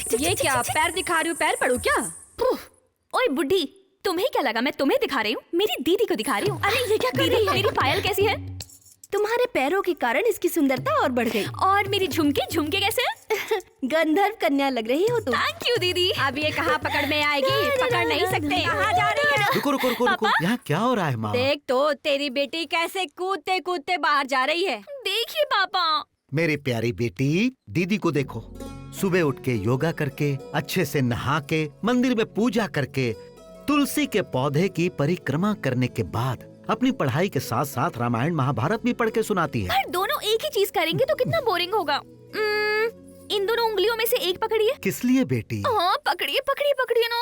ये क्या पैर दिखा रही हूँ? पैर पड़ू क्या? ओए बुड्ढी, तुम्हें क्या लगा मैं तुम्हें दिखा रही हूँ? मेरी दीदी को दिखा रही हूँ। अरे ये क्या कर रही है? मेरी पायल कैसी है? तुम्हारे पैरों के कारण इसकी सुंदरता और बढ़ गई। और मेरी झुमके कैसे हैं? गंधर्व कन्या लग रही हो तुम। थैंक यू दीदी। अब ये कहाँ पकड़ में आएगी? पकड़ नहीं सकते। कहाँ जा रही है? रुको रुको रुको रुको, यहाँ क्या हो रहा है माँ? देख तो तेरी बेटी कैसे कूदते कूदते बाहर जा रही है। देखिए पापा। मेरी प्यारी बेटी, दीदी को देखो, सुबह उठ के योगा करके, अच्छे से नहा के, मंदिर में पूजा करके, तुलसी के पौधे की परिक्रमा करने के बाद अपनी पढ़ाई के साथ साथ रामायण महाभारत भी पढ़ के सुनाती है। पर दोनों एक ही चीज करेंगे तो कितना बोरिंग होगा। इन दोनों उंगलियों में से एक पकड़िए। किस लिए बेटी? हाँ पकड़िए पकड़िए पकड़िए ना।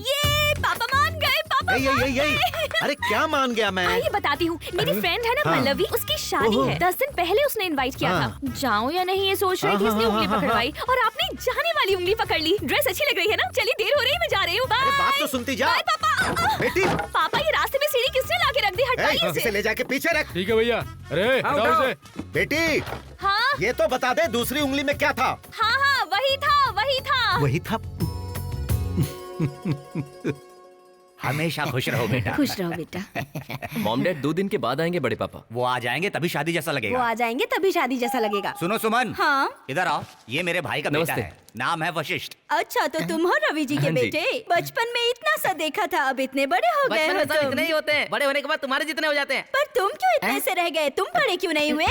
ये पापा मान गए। पापा मान गए। अरे क्या मान गया मैं? आइए बताती हूँ। मेरी फ्रेंड है ना पल्लवी, उसकी शादी है। 10 दिन पहले उसने इनवाइट किया था। जाऊँ या नहीं ये सोच रही थी, इसने उंगली पकड़वाई और आपने जाने वाली उंगली पकड़ ली। ड्रेस अच्छी लग रही है ना? चलिए देर हो रही है, मैं जा रही हूँ। बात तो सुनती जा। बाय पापा। बेटी पापा ये रास्ते में सीढ़ी किसने ला के रख दी? हटाइए इसे ले जाके पीछे रख। ठीक है भैया। अरे हटाओ इसे। बेटी हाँ ये तो बता दे, दूसरी उंगली में क्या था? हाँ वही था वही था। वही था। हमेशा खुश रहो बेटा। खुश रहो बेटा। मॉम डैड 2 दिन के बाद आएंगे बड़े पापा। वो आ जाएंगे तभी शादी जैसा वो लगेगा। आ जाएंगे तभी शादी जैसा लगेगा। सुनो सुमन। हाँ इधर आओ, ये मेरे भाई का बेटा नमस्ते। है, नाम है वशिष्ठ। अच्छा तो तुम हो रवि जी के हाँ जी। बेटे। बचपन में इतना सा देखा था, अब इतने बड़े हो गए बचपन हो में सब तुम। इतने ही होते हैं, बड़े होने के बाद तुम्हारे जितने हो जाते हैं। पर तुम क्यों इतने से रह गए? तुम बड़े क्यों नहीं हुए?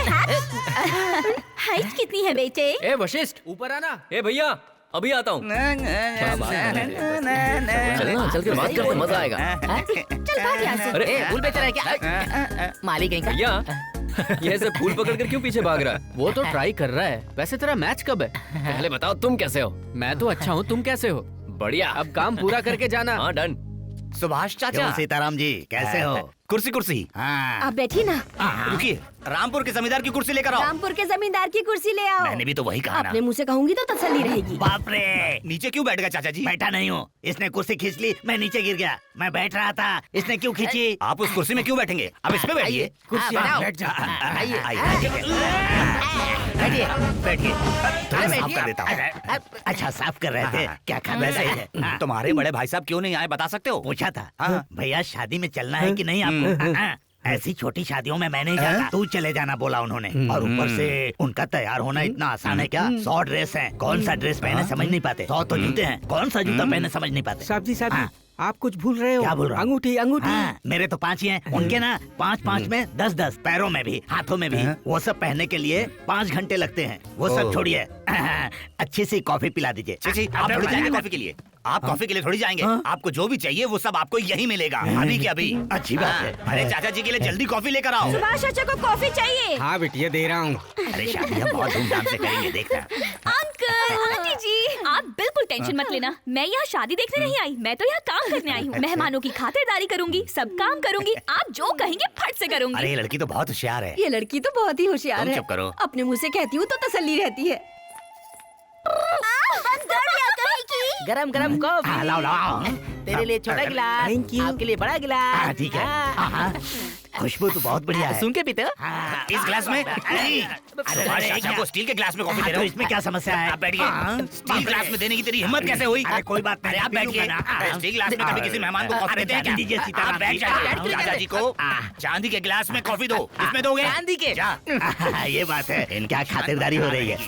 हाइट कितनी है बेटे? ए वशिष्ठ ऊपर आना। ए भैया अभी आता हूँ। चलना, चल के बात करते मजा आएगा। चल भाग यहाँ से। अरे ए फूल बेच रहा है क्या? मालिक कहीं का। भैया ये ऐसे फूल पकड़ कर क्यों पीछे भाग रहा है? वो तो ट्राई कर रहा है। वैसे तेरा मैच कब है? पहले बताओ तुम कैसे हो? मैं तो अच्छा हूँ, तुम कैसे हो? बढ़िया। अब काम पूरा करके जाना। हाँ डन। सुभाष चाचा। क्यों सीताराम जी, कैसे हो? कुर्सी कुर्सी। हाँ आप बैठिए ना। रुकिए, रामपुर के जमींदार की कुर्सी लेकर आओ। रामपुर के जमींदार की कुर्सी ले आओ। मैंने भी तो वही कहा ना। अपने मुंह से कहूंगी तो तसल्ली रहेगी। बाप रे, नीचे क्यों बैठ गया चाचा जी? बैठा नहीं हूँ, इसने कुर्सी खींच ली, मैं नीचे गिर गया। मैं बैठ रहा था, इसने क्यों खींची? आप उस कुर्सी में क्यों बैठेंगे? अब इस पे बैठिए। कुर्सी हाँ, हटाओ। बैठ जा। आइए बैठिए बैठिए, तुरंत साफ बैठिए। कर देता हूँ। अच्छा साफ कर रहे थे, क्या खा वैसे रहे ही थे? है। तुम्हारे बड़े भाई साहब क्यों नहीं आए बता सकते हो? पूछा था हाँ। भैया शादी में चलना है कि नहीं आपको? हाँ, ऐसी छोटी शादियों में मैं नहीं जाता, तू चले जाना बोला उन्होंने। और ऊपर से उनका तैयार होना इतना आसान है क्या? 100 ड्रेस हैं, कौन सा ड्रेस पहने समझ नहीं पाते। 100 तो जूते हैं, कौन सा जूता पहने समझ नहीं पाते। साहब जी हाँ। आप कुछ भूल रहे हो। क्या भूल रहा हूँ? अंगूठी अंगूठी। हाँ, मेरे तो 5 ही हैं, उनके ना 5 में 10 पैरों में भी, हाथों में भी। वो सब पहनने के लिए 5 घंटे लगते हैं। वो सब छोड़िए, अच्छी सी कॉफी पिला दीजिए। आप थोड़ी जाएंगे कॉफी के लिए? आप कॉफी के लिए थोड़ी जाएंगे। आपको जो भी चाहिए वो सब आपको यही मिलेगा, अभी के अभी। अच्छी बात है। अरे चाचा जी के लिए जल्दी कॉफी लेकर आओ। सुभाष चाचा को कॉफी चाहिए। हाँ बेटिया दे रहा हूँ। अरे शादी हम बहुत धूमधाम से करेंगे, देखना। अंकल आंटी जी आप बिल्कुल टेंशन मत लेना। मैं यहाँ शादी देखने नहीं आई, मैं तो यहाँ काम करने आई हूँ। मेहमानों की खातिरदारी करूंगी, सब काम करूंगी। आप जो कहेंगे फट से करूंगी। अरे ये लड़की तो बहुत होशियार है। ये लड़की तो बहुत ही होशियार तुम है। चुप करो। अपने मुंह से कहती हूँ तो तसल्ली रहती है। गरम गरम कॉफी। लाओ लाओ। तेरे लिए छोटा गिलास, आपके लिए बड़ा गिलास। ठीक है। हाँ, खुशबू तो बहुत बढ़िया है। सुन के पीते हो? इस ग्लास में? नहीं। सुभाष चाचा को स्टील के ग्लास में कॉफी दे तो रहे हो। इसमें क्या समस्या है? आप बैठिए। स्टील ग्लास में देने की तेरी हिम्मत कैसे हुई? अरे कोई बात नहीं, अरे आप पी लूंगा बैठिए। ना। अरे स्टील ग्लास में कभी किसी मेहमान को कॉफी देते हैं क्या? दीजिए सीताराम आप बैठ जी। जाइए। चाचा जी को चांदी के ग्लास में कॉफी दो। इसमें दोगे? चांदी के? जा। ये बात है, इनका खातिरदारी हो रही है।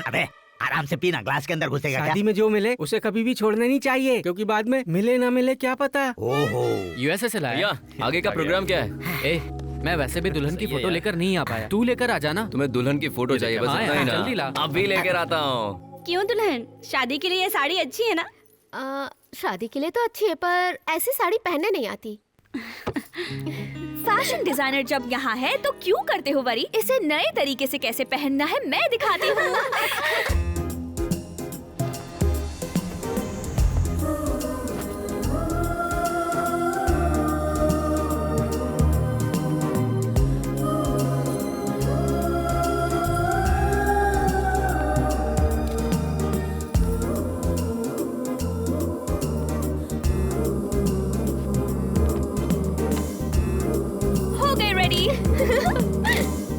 अबे आराम से पीना, ग्लास के अंदर घुसेगा क्या? शादी में जो मिले उसे कभी भी छोड़ना नहीं चाहिए, क्योंकि बाद में मिले ना मिले क्या पता। ओहो, यूएसए से लाया। भैया आगे का प्रोग्राम क्या है? ए, मैं वैसे भी दुल्हन की फोटो लेकर नहीं आ पाया। तू लेकर आ जाना। तुम्हें दुल्हन की फोटो चाहिए बस हाँ इतना ही यार, जल्दी ला। ना? अभी लेकर आता हूँ। क्यों दुल्हन, शादी के लिए ये साड़ी अच्छी है ना? शादी के लिए तो अच्छी है, पर ऐसी साड़ी पहनने नहीं आती। फैशन डिजाइनर जब यहाँ है तो क्यों करते हो वरी? इसे नए तरीके से कैसे पहनना है मैं दिखाती हूँ।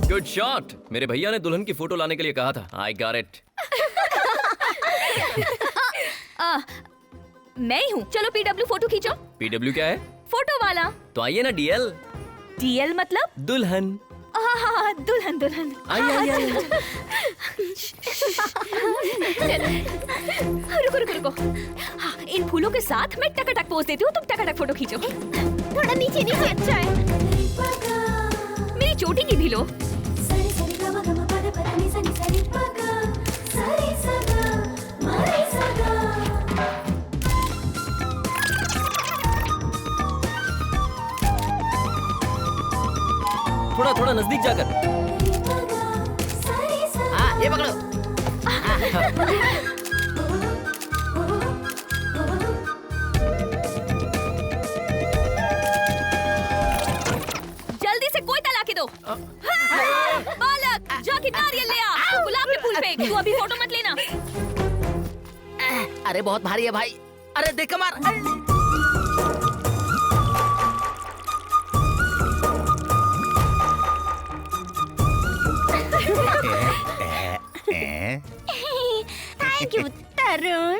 Good shot. मेरे भैया ने दुल्हन की फोटो लाने के लिए कहा था। I got it. मैं ही हूँ। चलो PW फोटो खींचो। PW क्या है? फोटो वाला। तो आइए ना DL। DL मतलब? दुल्हन। हाँ, दुल्हन दुल्हन। आइए। रुको रुको रुको। हाँ, इन फूलों के साथ मैं टकाटक पोज देती हूँ, तुम टकाटक फोटो खींचो। थोड़ा नीचे नीचे। अच्छा है। मेरी चोटी की भी लो। थोड़ा नजदीक जाकर। हाँ, ये पकड़ो। जल्दी से कोई तला के दो। बालक, जाके नारियल ले आ। गुलाब के फूल फेंक। तू अभी फोटो मत लेना। अरे बहुत भारी है भाई। अरे देख मार। थैंक यू तरुण।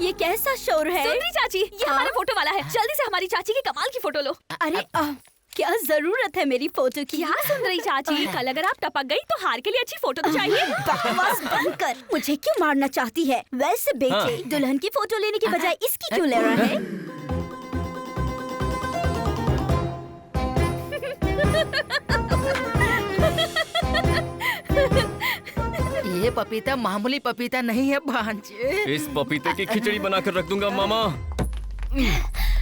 ये कैसा शोर है? सुंदरी चाची, ये हमारा फोटो वाला है। जल्दी से हमारी चाची की कमाल की फोटो लो। अरे क्या जरूरत है मेरी फोटो की? क्या सुंदरी चाची, कल अगर आप टपक गई तो हार के लिए अच्छी फोटो तो चाहिए। बकवास बंद कर। मुझे क्यों मारना चाहती है? वैसे बेटे, दुल्हन की फोटो लेने की बजाय इसकी क्यों ले रहा है? ये पपीता मामूली पपीता नहीं है भांजे। इस पपीते की खिचड़ी बनाकर रख दूंगा मामा।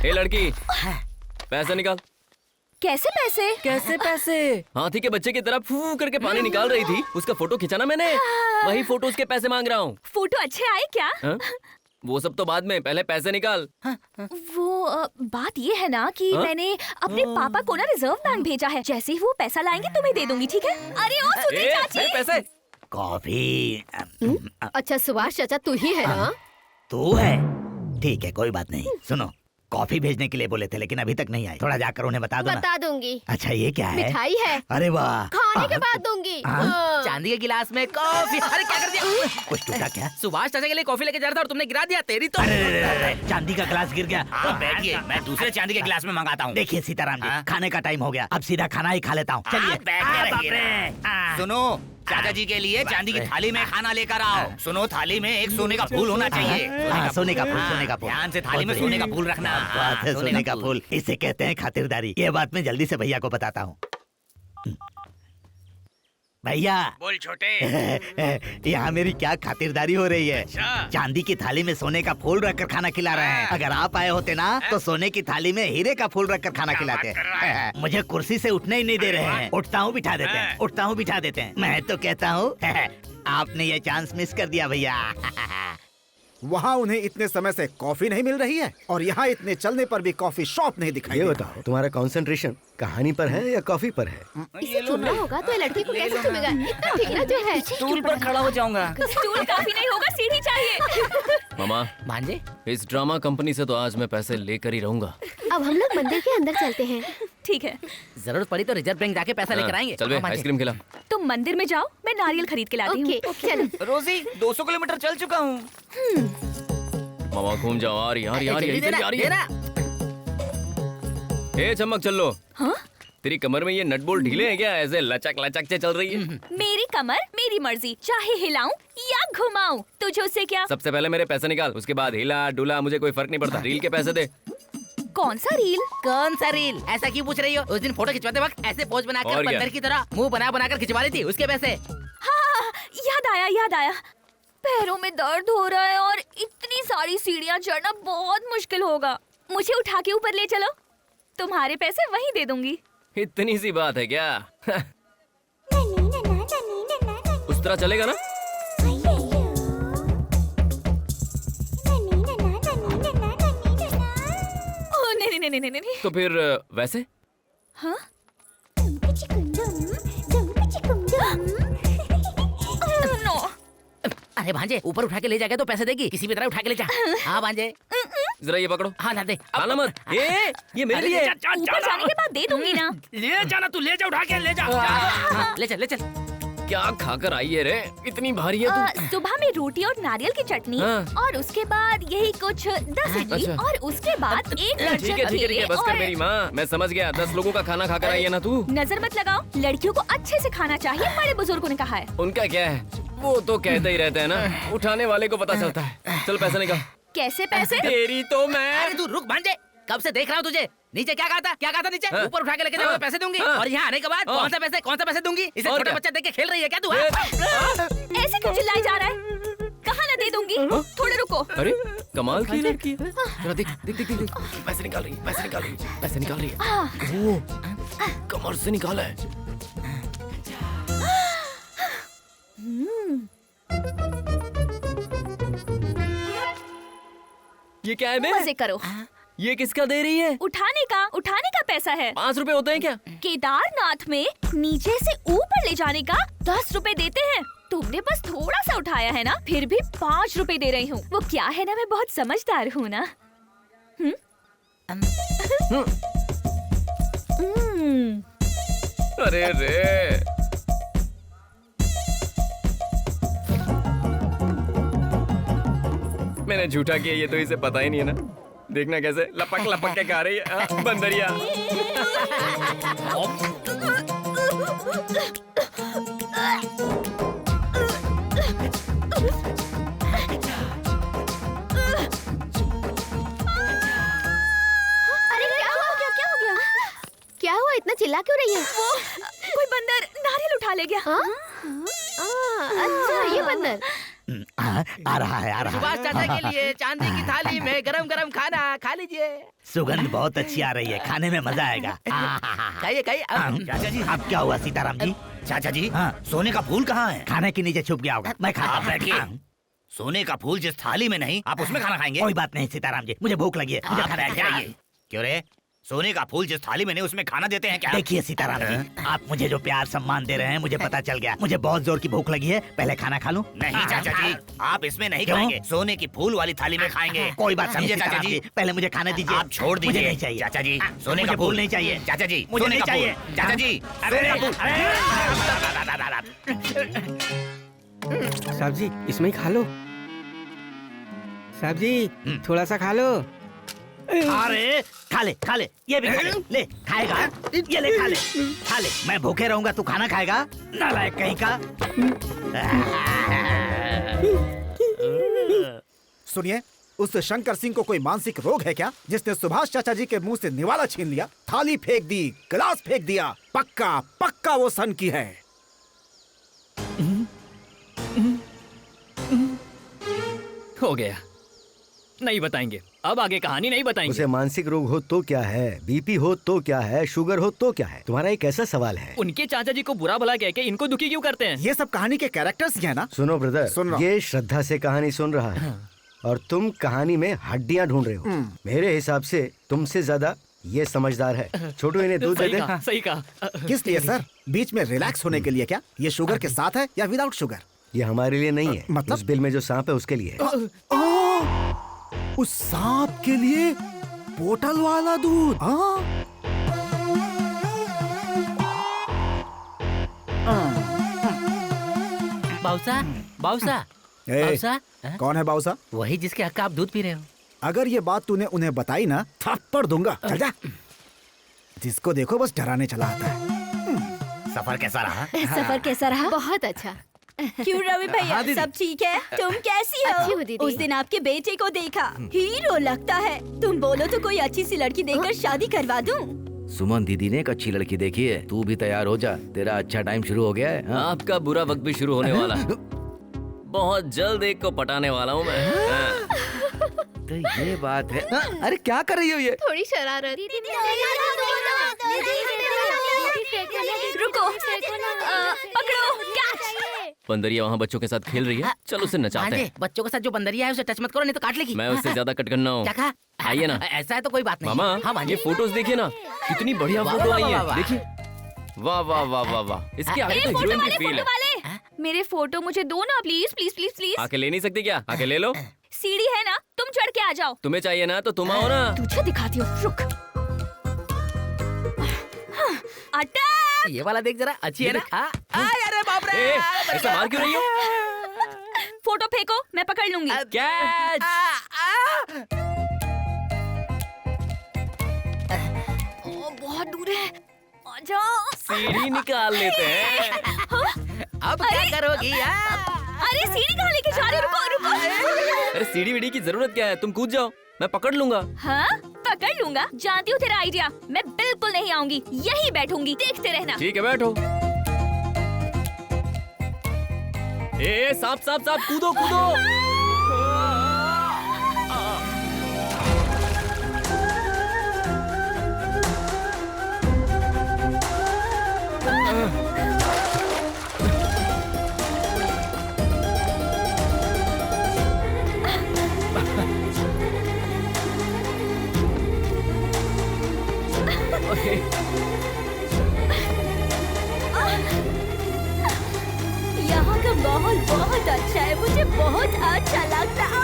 ए लड़की, पैसे निकाल। कैसे पैसे? कैसे पैसे? हाथी के बच्चे की तरह फू करके पानी निकाल रही थी, उसका फोटो खिंचाना मैंने। वही फोटो उसके पैसे मांग रहा हूँ। फोटो अच्छे आए क्या? वो सब तो बाद में, पहले पैसे निकाल। वो बात ये है ना कि मैंने अपने पापा को ना रिजर्व बैंक भेजा है। जैसे ही वो पैसा लाएंगे तुम्हें दे दूंगी, ठीक है? अरे ओ सुंदरी चाची, मेरे पैसे। कॉफी। अच्छा सुभाष चाचा तू ही है ना? तू है? ठीक है, कोई बात नहीं। सुनो, कॉफी भेजने के लिए बोले थे लेकिन अभी तक नहीं आई। थोड़ा जाकर उन्हें बता दो ना। बता दूंगी। अच्छा, ये क्या है? मिठाई है। अरे वाह। खाने के बाद दूंगी। चांदी के गिलास में कॉफी। अरे क्या कर दिया? कुछ टूटा क्या? सुभाष चाचा के लिए कॉफी लेके जा रहा था और तुमने गिरा दिया। तेरी तो। अरे, चांदी का गिलास गिर गया। आप बैठिए, मैं दूसरे चांदी के गिलास में मंगाता हूँ। देखिए सीताराम जी, खाने का टाइम हो गया, अब सीधा खाना ही खा लेता हूँ। चलिए। बैठे रहिए। सुनो, चाचा जी के लिए चांदी की थाली में खाना लेकर आओ। सुनो, थाली में एक सोने का फूल होना चाहिए। सोने का फूल, सोने का फूल। ध्यान से थाली में सोने का फूल रखना। बात है, सोने का फूल। इसे कहते हैं खातिरदारी। ये बात मैं जल्दी से भैया को बताता हूँ। भैया। बोल छोटे। यहाँ मेरी क्या खातिरदारी हो रही है? चांदी की थाली में सोने का फूल रखकर खाना खिला रहे हैं। अगर आप आए होते ना तो सोने की थाली में हीरे का फूल रखकर खाना खिलाते। मुझे कुर्सी से उठने ही नहीं दे रहे हैं। उठता हूँ बिठा देते हैं, उठता हूँ बिठा देते हैं। मैं तो कहता हूँ आपने ये चांस मिस कर दिया भैया। वहाँ उन्हें इतने समय से कॉफी नहीं मिल रही है और यहाँ इतने चलने पर भी कॉफी शॉप नहीं दिखाई दे रहा। बताओ, तुम्हारा कंसंट्रेशन कहानी पर है या कॉफी पर है? इसे चुनना होगा तो लड़की को कैसे चुनेगा? इतना ठिकना जो है। स्टूल पर खड़ा हो जाऊंगा। स्टूल काफी नहीं होगा, सीढ़ी चाहिए। मामा, भांजे, इस ड्रामा कंपनी से तो आज मैं पैसे लेकर ही रहूंगा। अब हम लोग मंदिर के अंदर चलते हैं। ठीक है, जरूरत पड़ी तो रिजर्व बैंक जाके पैसा लेकर आएंगे। चल बे, आइसक्रीम खिला। तुम मंदिर में जाओ, मैं नारियल खरीद के लाती हूँ। ओके, चलो। रोजी 200 किलोमीटर चल चुका हूँ। मामा घूम जाओ। आ रही देना। ए चमक, चल लो। हाँ? तेरी कमर में ये नट बोल्ट ढीले हैं क्या? ऐसे लचक लचक से चल रही है। मेरी कमर मेरी मर्जी, चाहे हिलाऊं या घुमाऊं, तुझे उससे क्या? सबसे पहले मेरे पैसे निकाल, उसके बाद हिला डुला मुझे कोई फर्क नहीं पड़ता। रील के पैसे दे। कौन सा रील? कौन सा रील? ऐसा क्यों पूछ रही हो? उस दिन फोटो खिंचवाते वक्त ऐसे पोज बनाकर और क्या? बंदर की तरह मुंह बना कर खिंचवा रही थी, उसके पैसे। हाँ, याद आया। पैरों में दर्द हो रहा है और इतनी सारी सीढ़ियाँ चढ़ना बहुत मुश्किल होगा। मुझे उठा के ऊपर ले चलो, तुम्हारे पैसे वहीं दे दूंगी। इतनी सी बात है क्या? उस तरह चलेगा ना? नहीं। तो फिर वैसे? हाँ? नो। अरे भांजे, ऊपर उठा के ले जाएगा तो पैसे देगी, किसी भी तरह उठा के ले जा। हाँ भांजे, जरा ये पकड़ो। हाँ ला दे। खाना मत। ये मेरे लिए। ऊपर जाने के बाद दे दूंगी ना। ले जाना, तू ले जा, उठा के ले जा। हाँ, ले चल ले चल। क्या खाकर आई है रे, इतनी भारी है तू। सुबह में रोटी और नारियल की चटनी, और उसके बाद यही कुछ 10 इडली, और उसके बाद एक ठीक है ठीक है ठीक है, बस कर मेरी माँ, मैं समझ गया। 10 लोगों का खाना खाकर आई है ना तू। नजर मत लगाओ, लड़कियों को अच्छे से खाना चाहिए, बड़े बुजुर्गों ने कहा है। उनका क्या है, वो तो कहते ही रहते हैं ना, उठाने वाले को पता चलता है। चल पैसे निकाल। कैसे पैसे? तेरी तो मैं। अरे तू रुक भांजे, कब से देख रहा हूँ तुझे। नीचे क्या कहा था नीचे? ऊपर उठा के लेके जाओ, पैसे दूंगी। और यहाँ आने के बाद कौन सा पैसे दूंगी? इसे छोटा बच्चा देख के खेल रही है क्या तू? ऐसे क्यों चिल्लाई जा रहा है? कहाँ ना दे दूंगी, थोड़े रुको। अरे कमाल की लड़की है। जरा देख देख देख देख, पैसे निकाल रही है, पैसे निकाल रही है। वो कमर से निकाला है। ये क्या है बे? मजे करो। ये किसका दे रही है? उठाने का पैसा है। 5 रुपए होते हैं क्या? केदारनाथ में नीचे से ऊपर ले जाने का 10 रुपए देते हैं। तुमने बस थोड़ा सा उठाया है ना, फिर भी 5 रुपए दे रही हूँ। वो क्या है ना, मैं बहुत समझदार हूँ ना। अरे रे, मैंने झूठा किया, ये तो इसे पता ही नहीं है ना। देखना कैसे लपक लपक के खा रही है बंदरिया। क्या हुआ, इतना चिल्ला क्यों रही है? वो कोई बंदर नारियल उठा ले गया। अच्छा, ये बंदर आ रहा है। सुभाष चाचा के लिए चांदी की थाली में गरम गरम खाना खा लीजिए। सुगंध बहुत अच्छी आ रही है, खाने में मजा आएगा। खाइए चाचा जी, अब क्या हुआ सीताराम जी? चाचा जी, सोने का फूल कहाँ है? खाने के नीचे छुप गया होगा, मैं खाता हूँ। सोने का फूल जिस थाली में नहीं, आप उसमें खाना खाएंगे? कोई बात नहीं सीताराम जी, मुझे भूख लगी है, मुझे खाना चाहिए। क्यों रे, सोने का फूल जिस थाली में नहीं उसमें खाना देते हैं क्या? देखिए सीताराम जी, आप मुझे जो प्यार सम्मान दे रहे हैं, मुझे पता चल गया। मुझे बहुत जोर की भूख लगी है, पहले खाना खा लूं? नहीं चाचा जी, आप इसमें नहीं खाएंगे, सोने की फूल वाली थाली में खाएंगे। कोई बात समझे चाचा जी? पहले मुझे खाने दीजिए। आप छोड़ दीजिए। मुझे नहीं चाहिए चाचा जी, सोने का फूल नहीं चाहिए। चाचा जी, मुझे नहीं चाहिए। चाचा जी, साहब जी, इसमें ही खा लो। साहब जी, थोड़ा सा खा लो। अरे खा ले, ये भी खा ले खाएगा, ये ले खा ले। मैं भूखे रहूंगा, तू खाना खाएगा? नालायक कहीं का। सुनिए, उस शंकर सिंह को कोई मानसिक रोग है क्या, जिसने सुभाष चाचा जी के मुंह से निवाला छीन लिया, थाली फेंक दी, गिलास फेंक दिया? पक्का वो सन की है। हो गया, नहीं बताएंगे अब, आगे कहानी नहीं बताएंगे। उसे मानसिक रोग हो तो क्या है, बीपी हो तो क्या है, शुगर हो तो क्या है? तुम्हारा एक ऐसा सवाल है। उनके चाचा जी को बुरा भला कह के इनको दुखी क्यों करते हैं? ये सब कहानी के कैरेक्टर्स ही है ना। सुनो ब्रदर, सुन रहा हूं। ये श्रद्धा से कहानी सुन रहा है और तुम कहानी में हड्डियां ढूंढ रहे हो। मेरे हिसाब से तुमसे ज्यादा ये समझदार है। छोटू, इन्हें दूध दे दे। सही कहा। किस लिए सर? बीच में रिलैक्स होने के लिए क्या? ये शुगर के साथ है या विदाउट शुगर? ये हमारे लिए नहीं है, मतलब? उस बिल में जो सांप है उसके लिए है। उस सांप के लिए बोतल वाला दूध? बाउसा कौन है बाउसा? वही जिसके हक का आप दूध पी रहे हो। अगर ये बात तूने उन्हें बताई ना, थप्पड़ दूंगा। चल जा। जिसको देखो बस डराने चला आता है। सफर कैसा रहा? सफर कैसा रहा? बहुत अच्छा। क्यों रवि भैया, सब ठीक है? तुम कैसी हो? अच्छी हूँ दीदी। उस दिन आपके बेटे को देखा, हीरो लगता है। तुम बोलो तो कोई अच्छी सी लड़की देखकर शादी करवा दूं। सुमन दीदी ने एक अच्छी लड़की देखी है, तू भी तैयार हो जा, तेरा अच्छा टाइम शुरू हो गया है। आपका बुरा वक्त भी शुरू होने वाला है। बहुत जल्द एक को पटाने वाला हूँ मैं। तो ये बात है। अरे क्या कर रही हो ये? थोड़ी शरारत। रुको, पकड़ो, कैच। बंदरिया वहाँ बच्चों के साथ खेल रही है, चलो उसे नचाते हैं। बच्चों के साथ जो बंदरिया है उसे टच मत करो, नहीं तो काट लेगी। मैं उससे ज्यादा कटकन्ना हूँ। क्या कहा? आइए ना। ऐसा है तो कोई बात नहीं। मामा, हाँ ये फोटोज देखिए ना, कितनी बढ़िया फोटो आई है, देखिए। वाह वाह वाह वाह वाह, इसके आगे तो हीरोइन की फील है। मेरे फोटो मुझे दो ना प्लीज प्लीज प्लीज प्लीज। आके ले नहीं सकते क्या? आके ले लो। सीढ़ी है ना, तुम चढ़ के आ जाओ। तुम्हें चाहिए ना तो तुम आओ ना। तुझे दिखाती हूँ, रुक। अटक! ये वाला देख जरा, अच्छी है ना? अरे बाप रे! ऐसा मार क्यों रही हो? फोटो फेंको, मैं पकड़ लूंगी। कैच! बहुत दूर है, आ जाओ। सीढ़ी निकाल लेते हैं। अब क्या करोगी? अरे सीढ़ी कहाँ लेके जा रहे हो? रुको रुको। अरे सीढ़ी वीढ़ी की जरूरत क्या है? तुम कूद जाओ, मैं पकड़ लूंगा। हाँ, पकड़ लूंगा। जानती हूँ तेरा आइडिया। मैं बिल्कुल नहीं आऊंगी, यही बैठूंगी, देखते रहना। ठीक है, बैठो। ए सांप सांप सांप, कूदो कूदो। यहाँ का माहौल बहुत अच्छा है, मुझे बहुत अच्छा लगता है।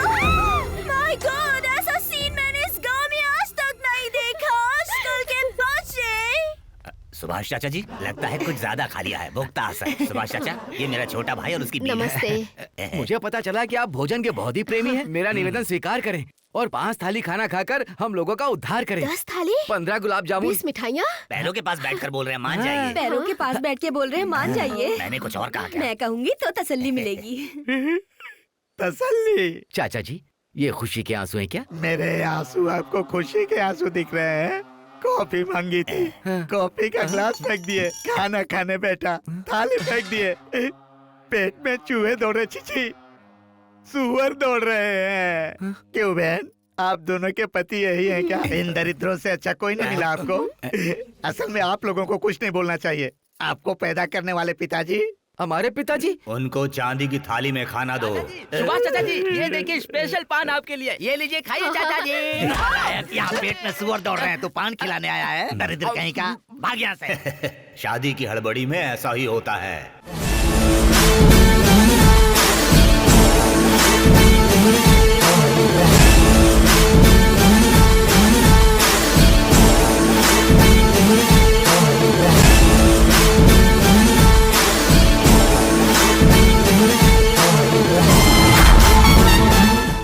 माय गॉड, ऐसा सीन मैंने इस गांव में आज तक नहीं देखा। स्कूल के बच्चे। सुभाष चाचा जी, लगता है कुछ ज्यादा खा लिया है, भुगता असर। सुभाष चाचा, ये मेरा छोटा भाई और उसकी बीवी। नमस्ते। मुझे पता चला कि आप भोजन के बहुत ही प्रेमी हैं। मेरा निवेदन स्वीकार करें और 5 थाली खाना खाकर हम लोगों का उद्धार करें। 10 थाली, 15 गुलाब जामुन, 20 मिठाइयाँ। पैरों के पास बैठकर बोल रहे हैं, मान जाइए। पैरों के पास बैठ के बोल रहे हैं, मान जाइए। मैंने कुछ और कहा क्या? मैं कहूँगी तो तसल्ली मिलेगी। तसल्ली? चाचा जी, ये खुशी के आंसू हैं क्या? मेरे आंसू आपको खुशी के आंसू दिख रहे हैं? कॉफी मांगी थी, कॉफी का ग्लास फेंक दिए। खाना खाने बैठा, थाली फेंक दिए। पेट में चूहे दौड़ रहे, छिछी सुअर दौड़ रहे हैं। क्यों बहन, आप दोनों के पति यही हैं क्या? इन दरिद्रों से अच्छा कोई नहीं मिला आपको? असल में आप लोगों को कुछ नहीं बोलना चाहिए। आपको पैदा करने वाले पिताजी, हमारे पिताजी, उनको चांदी की थाली में खाना दो। सुभाष चाचा जी, ये देखिए स्पेशल पान आपके लिए। ये लीजिए, खाइए चाचा जी। यहाँ पेट में सुअर दौड़ रहे हैं तो पान खिलाने आया है? दरिद्र कहीं का, भाग यहाँ से। शादी की हड़बड़ी में ऐसा ही होता है।